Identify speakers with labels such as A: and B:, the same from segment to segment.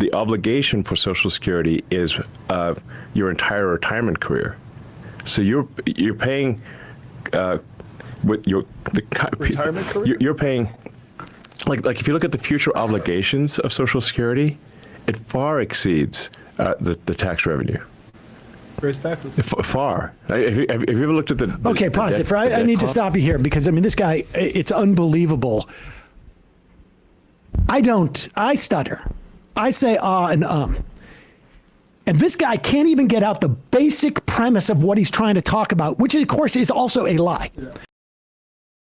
A: the obligation for Social Security is your entire retirement career. So you're paying with
B: retirement career.
A: You're paying like if you look at the future obligations of Social Security, it far exceeds the tax revenue.
B: Raise taxes.
A: Far. Have you ever looked at the
C: okay, pause it. I need to stop you here because, I mean, this guy, it's unbelievable. I stutter. I say and And this guy can't even get out the basic premise of what he's trying to talk about, which of course is also a lie.
B: Yeah.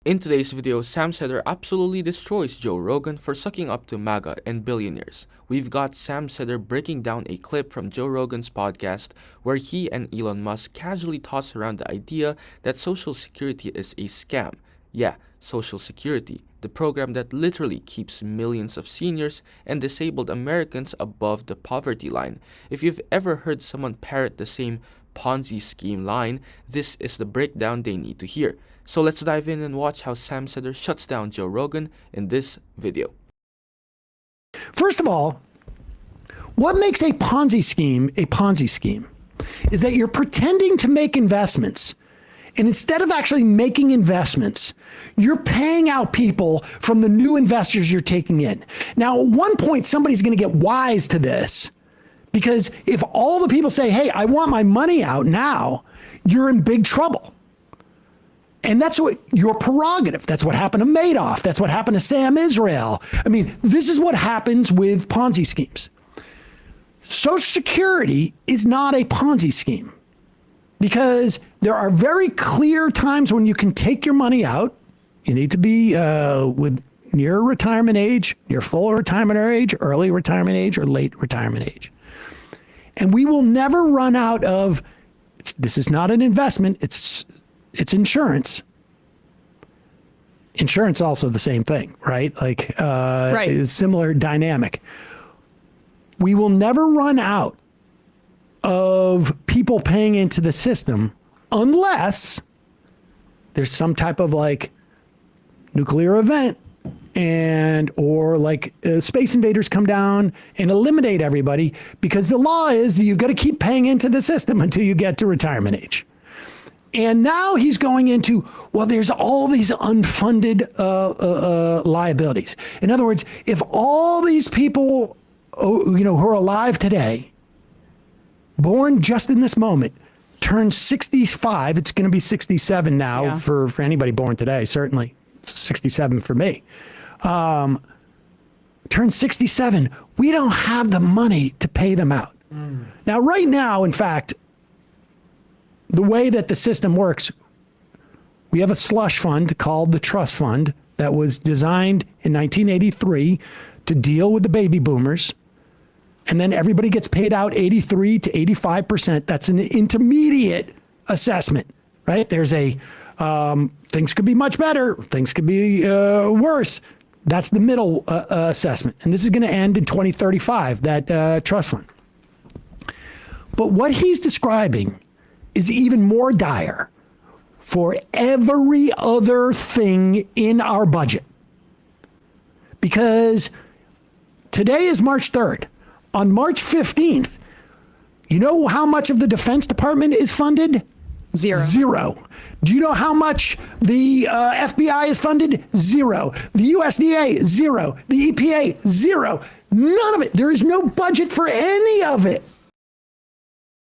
D: In today's video, Sam Seder absolutely destroys Joe Rogan for sucking up to MAGA and billionaires. We've got Sam Seder breaking down a clip from Joe Rogan's podcast where he and Elon Musk casually toss around the idea that Social Security is a scam. Yeah, Social Security, the program that literally keeps millions of seniors and disabled Americans above the poverty line. If you've ever heard someone parrot the same Ponzi scheme line, this is the breakdown they need to hear. So let's dive in and watch how Sam Seder shuts down Joe Rogan in this video.
C: First of all, what makes a Ponzi scheme is that you're pretending to make investments. And instead of actually making investments, you're paying out people from the new investors you're taking in. Now, at one point, somebody's going to get wise to this, because if all the people say, hey, I want my money out now, you're in big trouble. And that's what your prerogative. That's what happened to Madoff. That's what happened to Sam Israel. I mean, this is what happens with Ponzi schemes. Social Security is not a Ponzi scheme, because there are very clear times when you can take your money out. You need to be with near retirement age, near full retirement age, early retirement age, or late retirement age. And we will never run out of, this is not an investment, it's insurance. Insurance also the same thing, right? Like
E: right.
C: Is similar dynamic. We will never run out of people paying into the system unless there's some type of like nuclear event or like space invaders come down and eliminate everybody, because the law is that you've got to keep paying into the system until you get to retirement age. And now he's going into, well, there's all these unfunded liabilities. In other words, if all these people, who are alive today, born just in this moment, turn 65, it's going to be 67 now for anybody born today, certainly. It's 67 for me. Turn 67, we don't have the money to pay them out. Now, right now, in fact, the way that the system works, we have a slush fund called the trust fund that was designed in 1983 to deal with the baby boomers. And then everybody gets paid out 83 to 85%. That's an intermediate assessment, right? There's a, things could be much better, things could be worse. That's the middle assessment. And this is going to end in 2035, that trust fund. But what he's describing is even more dire for every other thing in our budget. Because today is March 3rd. On March 15th, you know how much of the Defense Department is funded?
E: Zero.
C: Do you know how much the FBI is funded? Zero. The USDA, zero. The EPA, zero. None of it. There is no budget for any of it.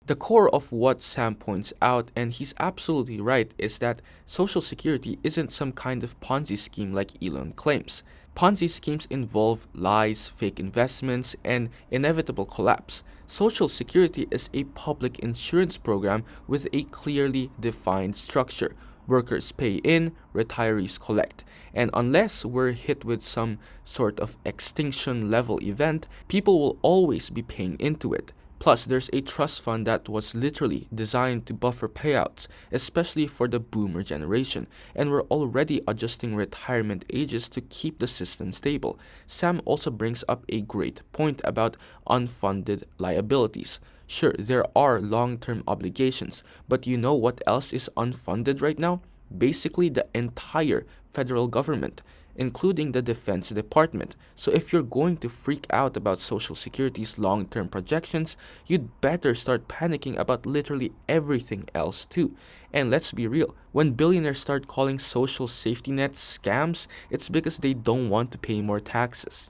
D: The core of what Sam points out, and he's absolutely right, is that Social Security isn't some kind of Ponzi scheme like Elon claims. Ponzi schemes involve lies, fake investments, and inevitable collapse. Social Security is a public insurance program with a clearly defined structure. Workers pay in, retirees collect. And unless we're hit with some sort of extinction level event, people will always be paying into it. Plus, there's a trust fund that was literally designed to buffer payouts, especially for the boomer generation, and we're already adjusting retirement ages to keep the system stable. Sam also brings up a great point about unfunded liabilities. Sure, there are long-term obligations, but you know what else is unfunded right now? Basically, the entire federal government. including the Defense Department. So if you're going to freak out about Social Security's long-term projections, you'd better start panicking about literally everything else too. And let's be real, when billionaires start calling social safety nets scams, it's because they don't want to pay more taxes.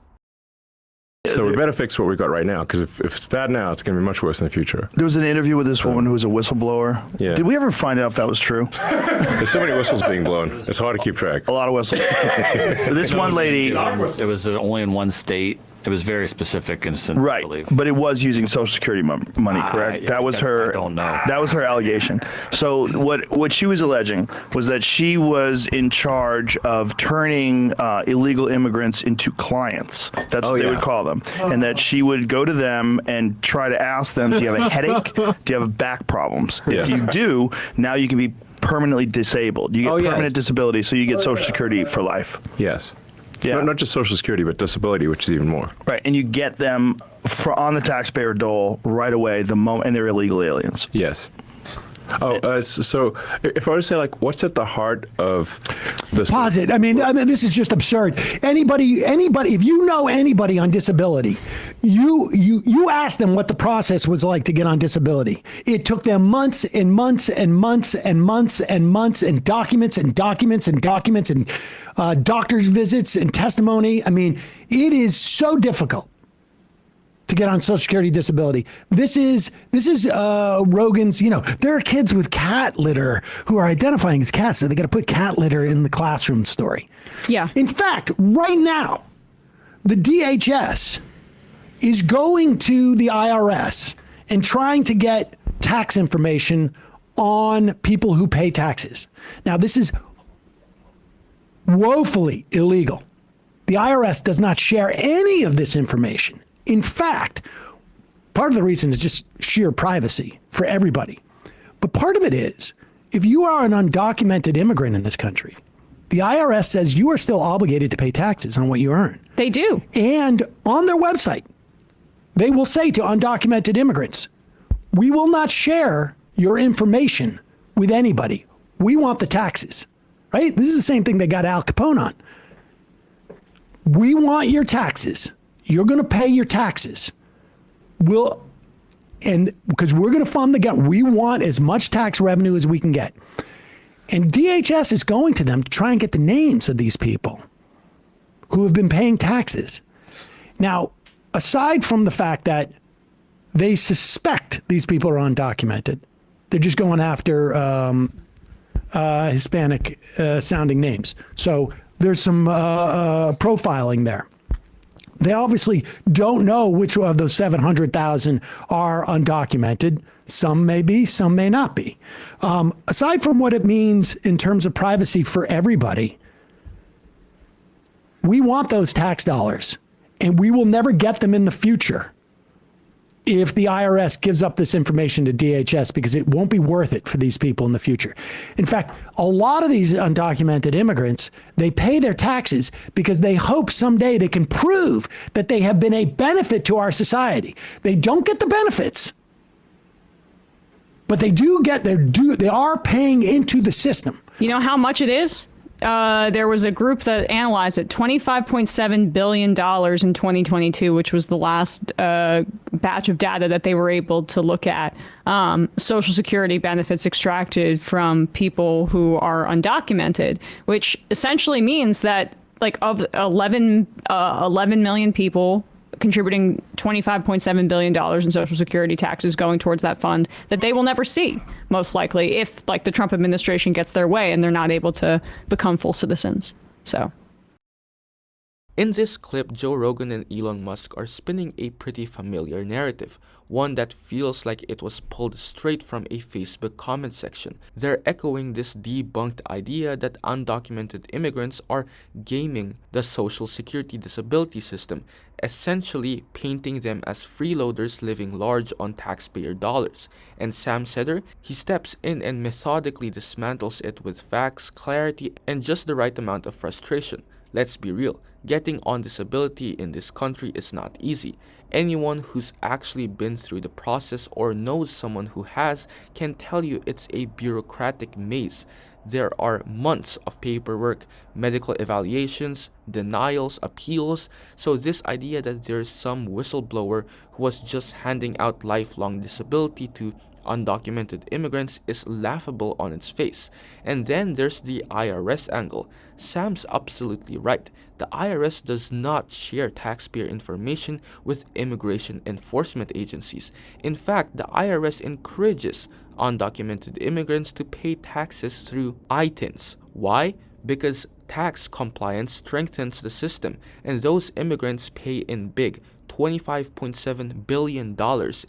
A: So we better fix what we got right now, because if it's bad now, it's going to be much worse in the future.
F: There was an interview with this woman who was a whistleblower.
A: Yeah.
F: Did we ever find out if that was true?
A: There's so many whistles being blown. It's hard to keep track.
F: A lot of whistles. But this one lady,
G: It was only in one state. It was very specific instance, I
F: right?
G: believe.
F: But it was using Social Security money, correct?
G: Yeah,
F: That was her.
G: I don't know.
F: That was her allegation. So what she was alleging was that she was in charge of turning illegal immigrants into clients. That's what they would call them, and that she would go to them and try to ask them, "Do you have a headache? Do you have back problems? If you do, now you can be permanently disabled. You get permanent disability, so you get Social Security for life."
A: Yes.
F: Yeah.
A: Not just Social Security, but disability, which is even more.
F: Right, and you get them on the taxpayer dole right away the moment, and they're illegal aliens.
A: Yes. Oh, so if I were to say, like, what's at the heart of this?
C: Pause it. I mean, this is just absurd. Anybody, if you know anybody on disability, you ask them what the process was like to get on disability. It took them months and months and months and months and months and documents and documents and documents and doctor's visits and testimony. I mean, it is so difficult to get on Social Security disability. This is Rogan's, there are kids with cat litter who are identifying as cats, so they got to put cat litter in the classroom story.
E: Yeah.
C: In fact, right now, the DHS is going to the IRS and trying to get tax information on people who pay taxes. Now, this is woefully illegal. The IRS does not share any of this information. In fact, part of the reason is just sheer privacy for everybody. But part of it is, if you are an undocumented immigrant in this country, the IRS says you are still obligated to pay taxes on what you earn.
E: They do.
C: And on their website, they will say to undocumented immigrants, we will not share your information with anybody. We want the taxes, right? This is the same thing they got Al Capone on. We want your taxes. You're going to pay your taxes. Because we're going to fund the government. We want as much tax revenue as we can get. And DHS is going to them to try and get the names of these people who have been paying taxes. Now, aside from the fact that they suspect these people are undocumented, they're just going after Hispanic sounding names. So there's some profiling there. They obviously don't know which of those 700,000 are undocumented. Some may be, some may not be. Aside from what it means in terms of privacy for everybody, we want those tax dollars, and we will never get them in the future if the IRS gives up this information to DHS, because it won't be worth it for these people in the future. In fact, a lot of these undocumented immigrants, they pay their taxes because they hope someday they can prove that they have been a benefit to our society. They don't get the benefits, but they are paying into the system.
E: You know how much it is? There was a group that analyzed it, $25.7 billion in 2022, which was the last batch of data that they were able to look at. Social Security benefits extracted from people who are undocumented, which essentially means that like of 11 million people contributing $25.7 billion in Social Security taxes going towards that fund that they will never see, most likely, if like the Trump administration gets their way and they're not able to become full citizens. So.
D: In this clip, Joe Rogan and Elon Musk are spinning a pretty familiar narrative, one that feels like it was pulled straight from a Facebook comment section. They're echoing this debunked idea that undocumented immigrants are gaming the Social Security disability system, essentially painting them as freeloaders living large on taxpayer dollars. And Sam Seder, he steps in and methodically dismantles it with facts, clarity, and just the right amount of frustration. Let's be real, getting on disability in this country is not easy, Anyone who's actually been through the process or knows someone who has can tell you it's a bureaucratic maze. There are months of paperwork, medical evaluations, denials, appeals. So this idea that there's some whistleblower who was just handing out lifelong disability to undocumented immigrants is laughable on its face. And then there's the IRS angle. Sam's absolutely right. The IRS does not share taxpayer information with immigration enforcement agencies. In fact, the IRS encourages undocumented immigrants to pay taxes through ITINs. Why? Because tax compliance strengthens the system, and those immigrants pay in big. $25.7 billion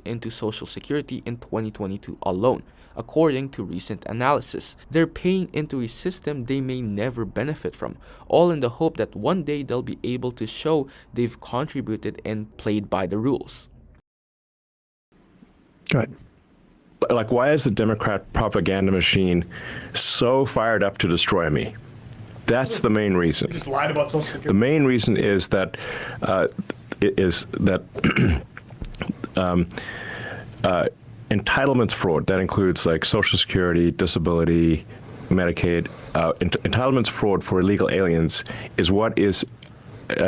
D: into Social Security in 2022 alone, according to recent analysis. They're paying into a system they may never benefit from, all in the hope that one day they'll be able to show they've contributed and played by the rules.
C: Good.
A: Like, why is the Democrat propaganda machine so fired up to destroy me? That's the main reason.
B: Just lied about Social Security.
A: The main reason is that entitlements fraud. That includes like Social Security, disability, Medicaid. Entitlements fraud for illegal aliens is what is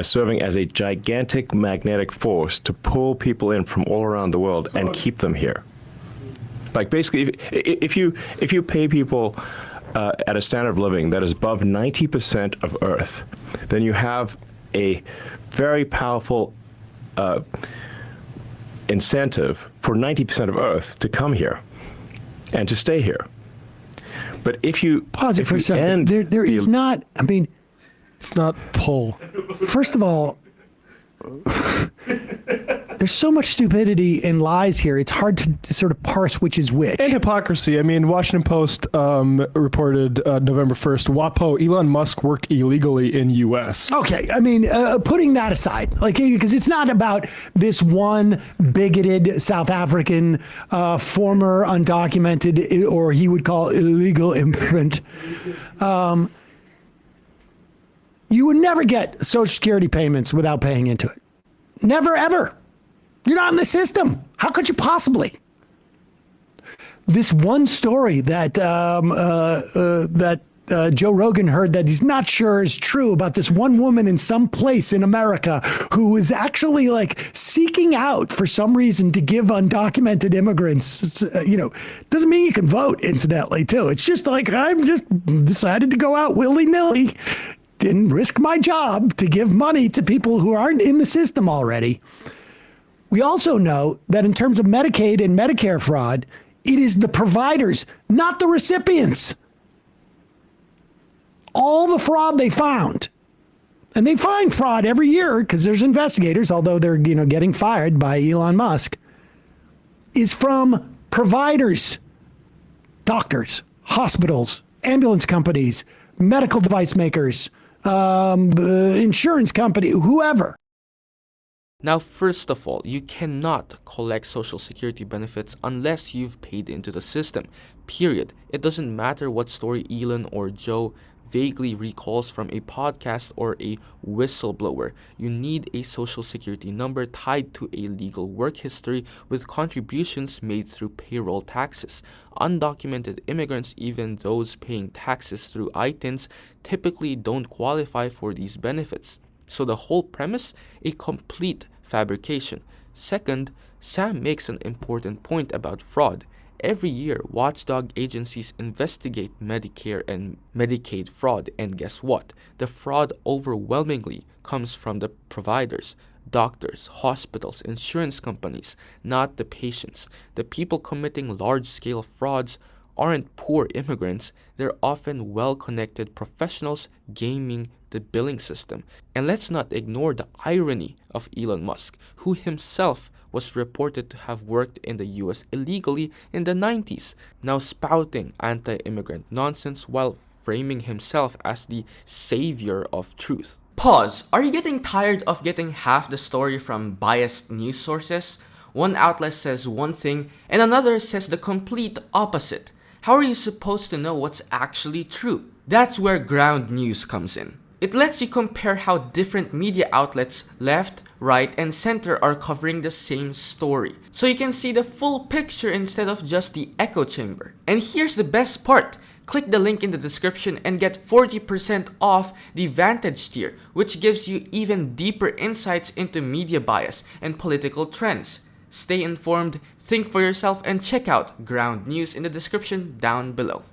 A: serving as a gigantic magnetic force to pull people in from all around the world and keep them here. Like basically, if you pay people at a standard of living that is above 90% of Earth, then you have a very powerful incentive for 90% of Earth to come here and to stay here. But if you
C: pause it for a second, there is not. I mean,
B: It's not pull.
C: first of all, there's so much stupidity and lies here. It's hard to sort of parse which is which.
B: And hypocrisy. I mean, Washington Post reported November 1st, WAPO, Elon Musk worked illegally in U.S.
C: Okay, I mean, putting that aside, like, because it's not about this one bigoted South African former undocumented, or he would call illegal immigrant. You would never get Social Security payments without paying into it. Never, ever. You're not in the system. How could you possibly? This one story that Joe Rogan heard that he's not sure is true about this one woman in some place in America who was actually like seeking out for some reason to give undocumented immigrants, doesn't mean you can vote, incidentally, too. It's just like, I've just decided to go out willy-nilly, didn't risk my job to give money to people who aren't in the system already. We also know that in terms of Medicaid and Medicare fraud, it is the providers, not the recipients. All the fraud they found, and they find fraud every year because there's investigators, although they're getting fired by Elon Musk, is from providers, doctors, hospitals, ambulance companies, medical device makers, insurance company, whoever.
D: Now, first of all, you cannot collect Social Security benefits unless you've paid into the system, period. It doesn't matter what story Elon or Joe vaguely recalls from a podcast or a whistleblower. You need a Social Security number tied to a legal work history with contributions made through payroll taxes. Undocumented immigrants, even those paying taxes through ITINs, typically don't qualify for these benefits. So the whole premise, a complete fabrication. Second, Sam makes an important point about fraud. Every year, watchdog agencies investigate Medicare and Medicaid fraud, and guess what? The fraud overwhelmingly comes from the providers, doctors, hospitals, insurance companies, not the patients. The people committing large-scale frauds aren't poor immigrants, they're often well-connected professionals gaming the billing system. And let's not ignore the irony of Elon Musk, who himself was reported to have worked in the US illegally in the 90s, now spouting anti-immigrant nonsense while framing himself as the savior of truth.
H: Pause. Are you getting tired of getting half the story from biased news sources? One outlet says one thing and another says the complete opposite. How are you supposed to know what's actually true? That's where ground news comes in. It lets you compare how different media outlets, left, right, and center are covering the same story. So you can see the full picture instead of just the echo chamber. And here's the best part. Click the link in the description and get 40% off the Vantage tier, which gives you even deeper insights into media bias and political trends. Stay informed, think for yourself, and check out Ground News in the description down below.